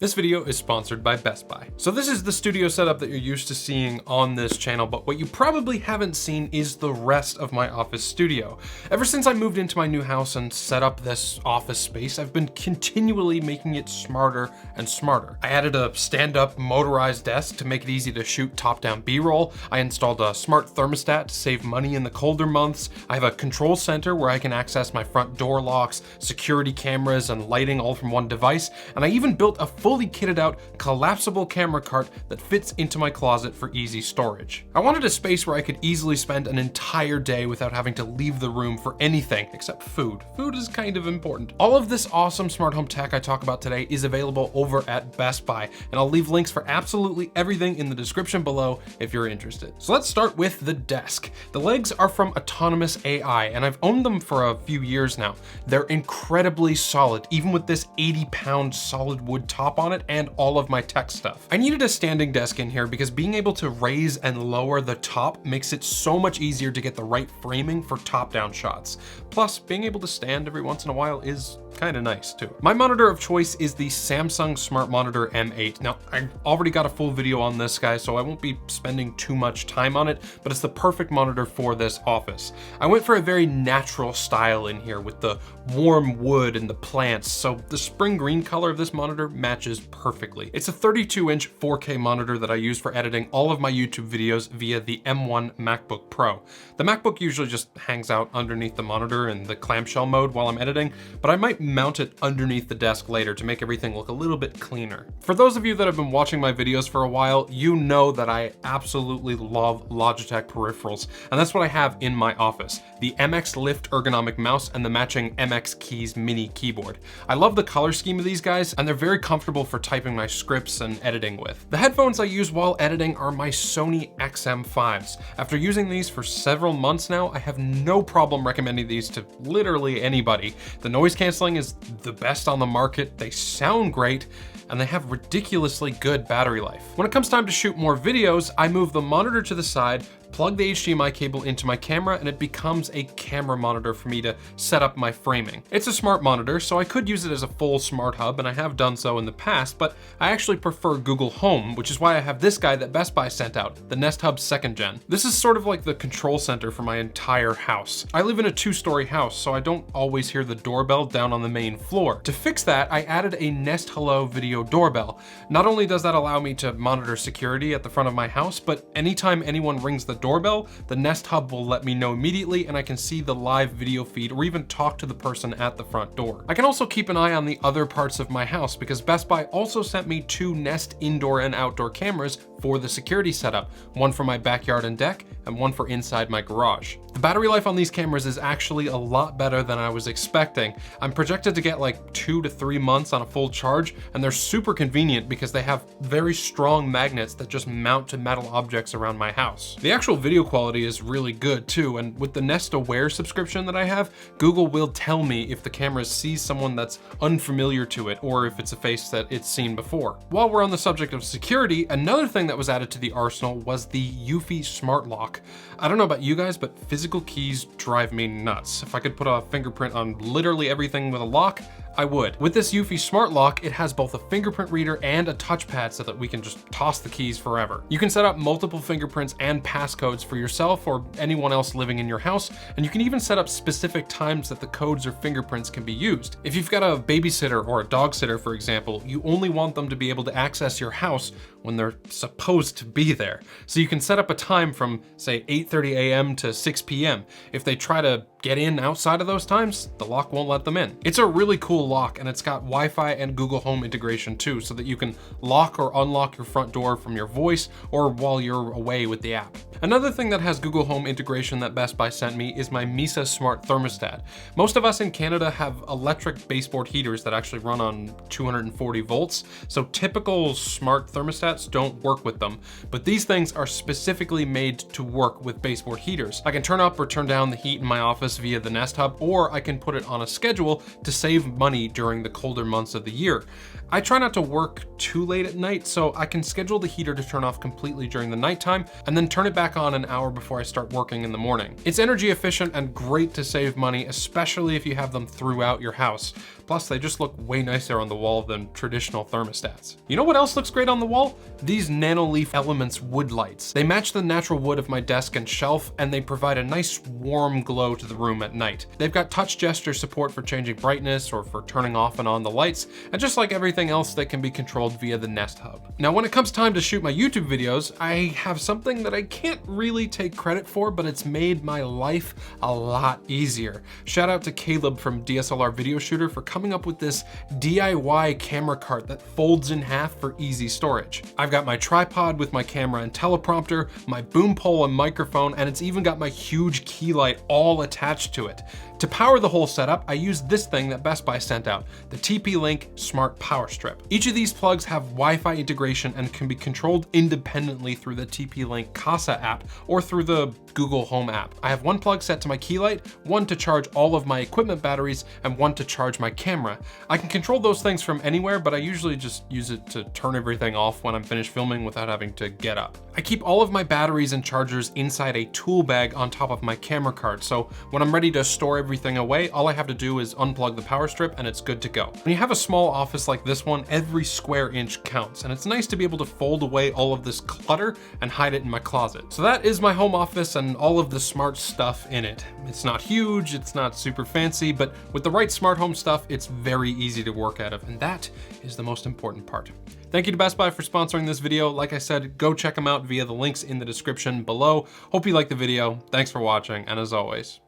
This video is sponsored by Best Buy. So this is the studio setup that you're used to seeing on this channel, but what you probably haven't seen is the rest of my office studio. Ever since I moved into my new house and set up this office space, I've been continually making it smarter and smarter. I added a stand-up motorized desk to make it easy to shoot top-down B-roll. I installed a smart thermostat to save money in the colder months. I have a control center where I can access my front door locks, security cameras, and lighting all from one device. And I even built a fully kitted out collapsible camera cart that fits into my closet for easy storage. I wanted a space where I could easily spend an entire day without having to leave the room for anything except food. Food is kind of important. All of this awesome smart home tech I talk about today is available over at Best Buy, and I'll leave links for absolutely everything in the description below if you're interested. So let's start with the desk. The legs are from Autonomous AI, and I've owned them for a few years now. They're incredibly solid, even with this 80-pound solid wood top on it and all of my tech stuff. I needed a standing desk in here because being able to raise and lower the top makes it so much easier to get the right framing for top-down shots. Plus, being able to stand every once in a while is kind of nice too. My monitor of choice is the Samsung Smart Monitor M8. Now, I already got a full video on this guy, so I won't be spending too much time on it, but it's the perfect monitor for this office. I went for a very natural style in here with the warm wood and the plants, so the spring green color of this monitor matches perfectly. It's a 32-inch 4K monitor that I use for editing all of my YouTube videos via the M1 MacBook Pro. The MacBook usually just hangs out underneath the monitor in the clamshell mode while I'm editing, but I might mount it underneath the desk later to make everything look a little bit cleaner. For those of you that have been watching my videos for a while, you know that I absolutely love Logitech peripherals, and that's what I have in my office. The MX Lift ergonomic mouse and the matching MX Keys mini keyboard. I love the color scheme of these guys, and they're very comfortable for typing my scripts and editing with. The headphones I use while editing are my Sony XM5s. After using these for several months now, I have no problem recommending these to literally anybody. The noise canceling is the best on the market, they sound great, and they have ridiculously good battery life. When it comes time to shoot more videos, I move the monitor to the side, plug the HDMI cable into my camera, and it becomes a camera monitor for me to set up my framing. It's a smart monitor, so I could use it as a full smart hub, and I have done so in the past, but I actually prefer Google Home, which is why I have this guy that Best Buy sent out, the Nest Hub 2nd Gen. This is sort of like the control center for my entire house. I live in a 2-story house, so I don't always hear the doorbell down on the main floor. To fix that, I added a Nest Hello video doorbell. Not only does that allow me to monitor security at the front of my house, but anytime anyone rings the doorbell, the Nest Hub will let me know immediately, and I can see the live video feed or even talk to the person at the front door. I can also keep an eye on the other parts of my house because Best Buy also sent me 2 Nest indoor and outdoor cameras for the security setup, one for my backyard and deck and one for inside my garage. The battery life on these cameras is actually a lot better than I was expecting. I'm projected to get like 2 to 3 months on a full charge, and they're super convenient because they have very strong magnets that just mount to metal objects around my house. The actual video quality is really good too, and with the Nest Aware subscription that I have, Google will tell me if the camera sees someone that's unfamiliar to it or if it's a face that it's seen before. While we're on the subject of security, another thing that was added to the arsenal was the Eufy Smart Lock. I don't know about you guys, but physical keys drive me nuts. If I could put a fingerprint on literally everything with a lock, I would. With this Eufy Smart Lock, it has both a fingerprint reader and a touchpad so that we can just toss the keys forever. You can set up multiple fingerprints and passcodes for yourself or anyone else living in your house, and you can even set up specific times that the codes or fingerprints can be used. If you've got a babysitter or a dog sitter, for example, you only want them to be able to access your house when they're supposed to be there. So you can set up a time from, say, 8:30 a.m. to 6 p.m. If they try to get in outside of those times, the lock won't let them in. It's a really cool lock, and it's got Wi-Fi and Google Home integration too, so that you can lock or unlock your front door from your voice or while you're away with the app. Another thing that has Google Home integration that Best Buy sent me is my Misa Smart Thermostat. Most of us in Canada have electric baseboard heaters that actually run on 240 volts, so typical smart thermostats don't work with them, but these things are specifically made to work with baseboard heaters. I can turn up or turn down the heat in my office via the Nest Hub, or I can put it on a schedule to save money money during the colder months of the year. I try not to work too late at night, so I can schedule the heater to turn off completely during the nighttime and then turn it back on an hour before I start working in the morning. It's energy efficient and great to save money, especially if you have them throughout your house. Plus, they just look way nicer on the wall than traditional thermostats. You know what else looks great on the wall? These Nanoleaf Elements wood lights. They match the natural wood of my desk and shelf, and they provide a nice warm glow to the room at night. They've got touch gesture support for changing brightness or for turning off and on the lights, and just like everything else, they can be controlled via the Nest Hub. Now, when it comes time to shoot my YouTube videos, I have something that I can't really take credit for, but it's made my life a lot easier. Shout out to Caleb from DSLR Video Shooter for coming up with this DIY camera cart that folds in half for easy storage. I've got my tripod with my camera and teleprompter, my boom pole and microphone, and it's even got my huge key light all attached to it. To power the whole setup, I used this thing that Best Buy sent out, the TP-Link Smart Power Strip. Each of these plugs have Wi-Fi integration and can be controlled independently through the TP-Link Casa app or through the Google Home app. I have one plug set to my key light, one to charge all of my equipment batteries, and one to charge my camera. I can control those things from anywhere, but I usually just use it to turn everything off when I'm finished filming without having to get up. I keep all of my batteries and chargers inside a tool bag on top of my camera cart, so when I'm ready to store everything away, all I have to do is unplug the power strip and it's good to go. When you have a small office like this one, every square inch counts, and it's nice to be able to fold away all of this clutter and hide it in my closet. So that is my home office and all of the smart stuff in it. It's not huge, it's not super fancy, but with the right smart home stuff, it's very easy to work out of, and that is the most important part. Thank you to Best Buy for sponsoring this video. Like I said, go check them out via the links in the description below. Hope you liked the video. Thanks for watching, and as always,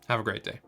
have a great day.